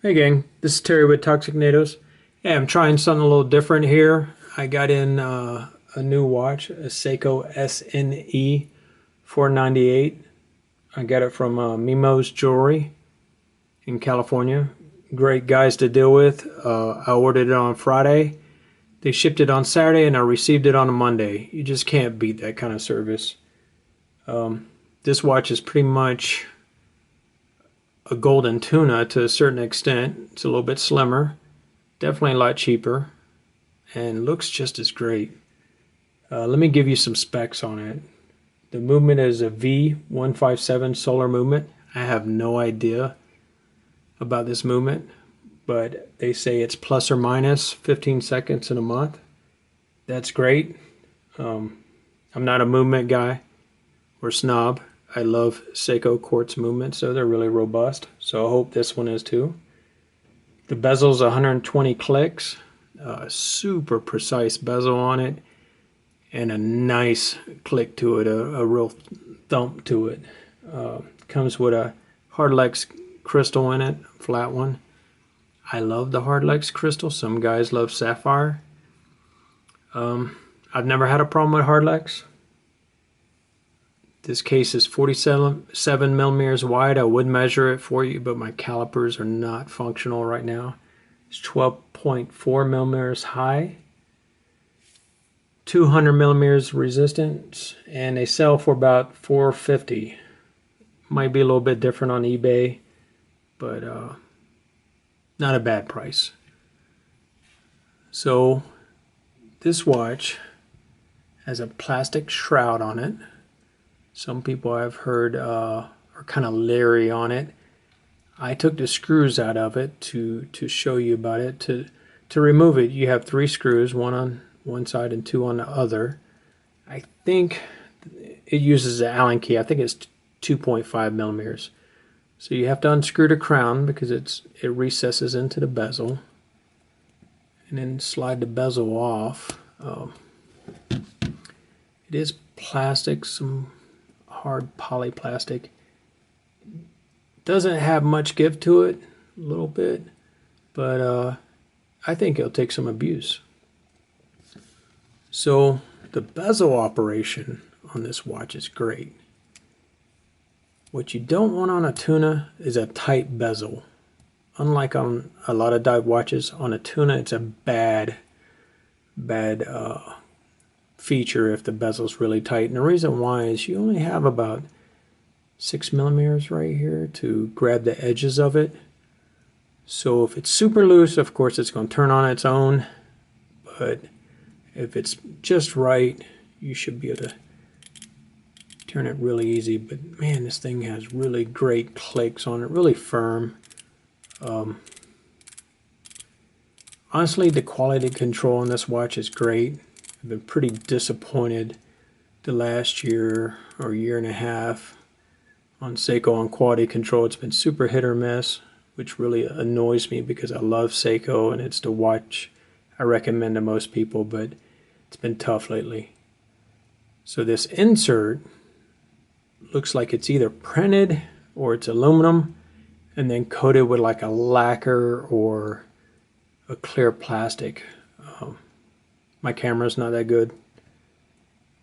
Hey gang, this is Terry with Toxic Natos. Hey, I'm trying something a little different here. I got in a new watch, a Seiko SNE498. I got it from Mimo's Jewelry in California. Great guys to deal with. I ordered it on Friday. They shipped it on Saturday and I received it on a Monday. You just can't beat that kind of service. This watch is pretty much a golden tuna to a certain extent. It's a little bit slimmer, definitely a lot cheaper, and looks just as great. Let me give you some specs on it. The movement is a V157 solar movement. I have no idea about this movement, but they say it's plus or minus 15 seconds in a month. That's great. I'm not a movement guy or snob. I love Seiko quartz movement, so they're really robust. So I hope this one is too. The bezel's 120 clicks, super precise bezel on it, and a nice click to it, a real thump to it. Comes with a Hardlex crystal in it, flat one. I love the Hardlex crystal. Some guys love sapphire. I've never had a problem with Hardlex. This case is 47 millimeters wide. I would measure it for you, but my calipers are not functional right now. It's 12.4 millimeters high, 200 millimeters resistance, and they sell for about $450. Might be a little bit different on eBay, but not a bad price. So this watch has a plastic shroud on it. Some people I've heard are kind of leery on it. I took the screws out of it to show you about it. To remove it, you have 3 screws, one on one side and 2 on the other. I think it uses an Allen key. I think it's 2.5 millimeters. So you have to unscrew the crown because it recesses into the bezel, and then slide the bezel off. It is plastic, some hard polyplastic. Doesn't have much give to it, a little bit, but I think it'll take some abuse. So the bezel operation on this watch is great. What you don't want on a Tuna is a tight bezel. Unlike on a lot of dive watches, on a Tuna it's a bad feature if the bezel's really tight. And the reason why is you only have about 6 millimeters right here to grab the edges of it. So if it's super loose, of course it's going to turn on its own, but if it's just right, you should be able to turn it really easy. But man, this thing has really great clicks on it, really firm. Honestly, the quality control on this watch is great. I've been pretty disappointed the last year or year and a half on Seiko on quality control. It's been super hit or miss, which really annoys me because I love Seiko and it's the watch I recommend to most people, but it's been tough lately. So this insert looks like it's either printed or it's aluminum and then coated with like a lacquer or a clear plastic. My camera's not that good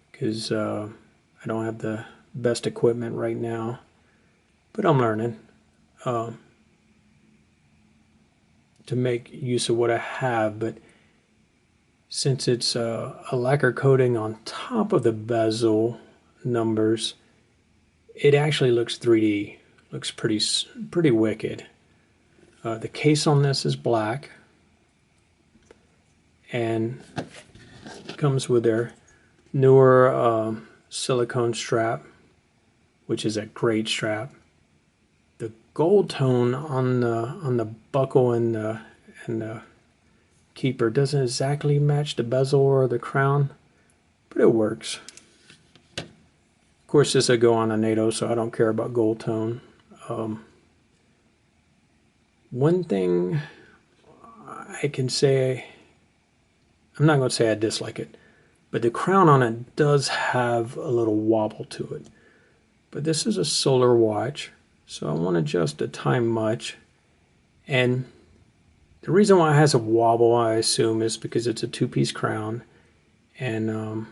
because I don't have the best equipment right now, but I'm learning to make use of what I have. But since it's a lacquer coating on top of the bezel numbers, it actually looks 3D. Looks pretty wicked. The case on this is black and comes with their newer silicone strap, which is a great strap. The gold tone on the buckle and the keeper doesn't exactly match the bezel or the crown, but it works. Of course, this will go on a NATO, so I don't care about gold tone. One thing I can say, I'm not going to say I dislike it, but the crown on it does have a little wobble to it. But this is a solar watch, so I won't adjust the time much. And the reason why it has a wobble, I assume, is because it's a two-piece crown. And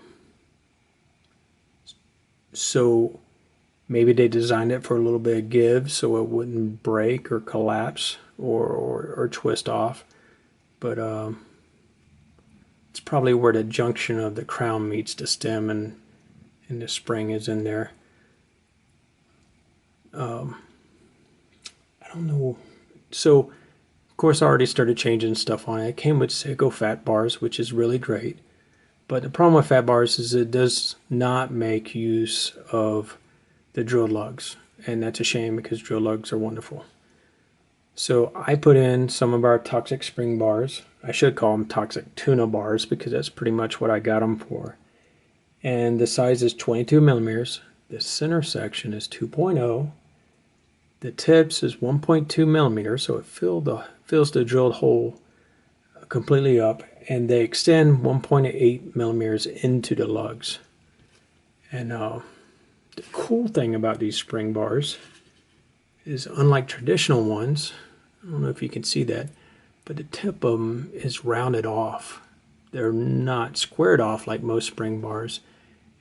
so maybe they designed it for a little bit of give so it wouldn't break or collapse or twist off. But it's probably where the junction of the crown meets the stem and the spring is in there. I don't know. So, of course, I already started changing stuff on it. It came with Seiko fat bars, which is really great. But the problem with fat bars is it does not make use of the drill lugs. And that's a shame because drill lugs are wonderful. So I put in some of our toxic spring bars. I should call them toxic tuna bars because that's pretty much what I got them for. And the size is 22 millimeters. The center section is 2.0. The tips is 1.2 millimeters, so it fills the drilled hole completely up, and they extend 1.8 millimeters into the lugs. And the cool thing about these spring bars is, unlike traditional ones, I don't know if you can see that, but the tip of them is rounded off. They're not squared off like most spring bars.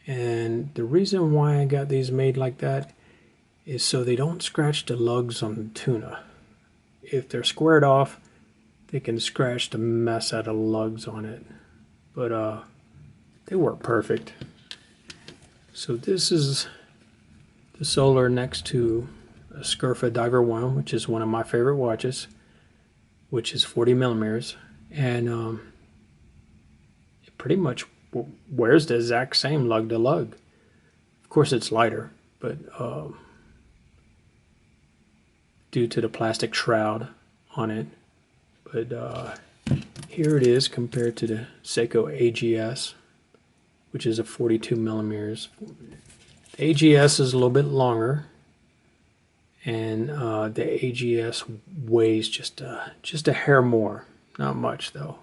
And the reason why I got these made like that is so they don't scratch the lugs on the tuna. If they're squared off, they can scratch the mess out of lugs on it. But they work perfect. So this is the solar next to a Scurfa Diver 1, which is one of my favorite watches, which is 40 millimeters. And it pretty much wears the exact same lug to lug. Of course, it's lighter, but due to the plastic shroud on it. But here it is compared to the Seiko AGS, which is a 42 millimeters. The AGS is a little bit longer, and the AGS weighs just a hair more. Not much though.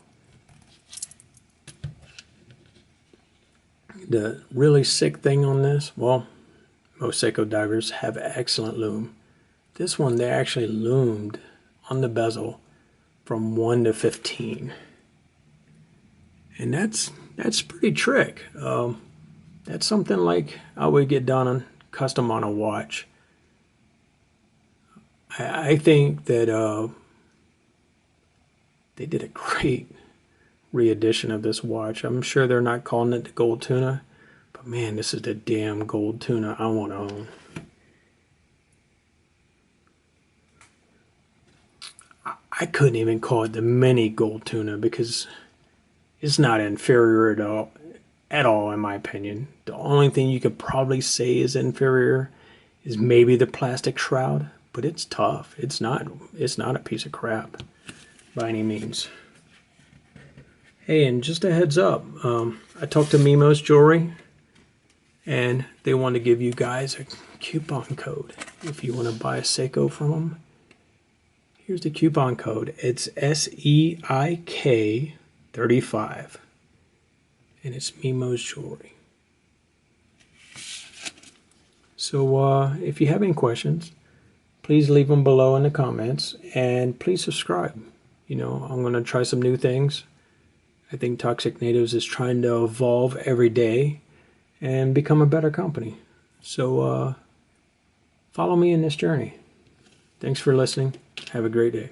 The really sick thing on this, well, most Seiko divers have excellent loom. This one, they actually loomed on the bezel from 1 to 15. And that's pretty trick. That's something like I would get done custom on a watch. I think that they did a great re-edition of this watch. I'm sure they're not calling it the gold tuna, but man, this is the damn gold tuna I want to own. I couldn't even call it the mini gold tuna because it's not inferior at all in my opinion. The only thing you could probably say is inferior is maybe the plastic shroud, but it's tough. It's not a piece of crap by any means. Hey, and just a heads up, I talked to Mimo's Jewelry, and they want to give you guys a coupon code if you want to buy a Seiko from them. Here's the coupon code. It's SEIK 35, and it's Mimo's Jewelry. So if you have any questions, please leave them below in the comments, and please subscribe. You know, I'm going to try some new things. I think Toxic Natives is trying to evolve every day and become a better company. So follow me in this journey. Thanks for listening. Have a great day.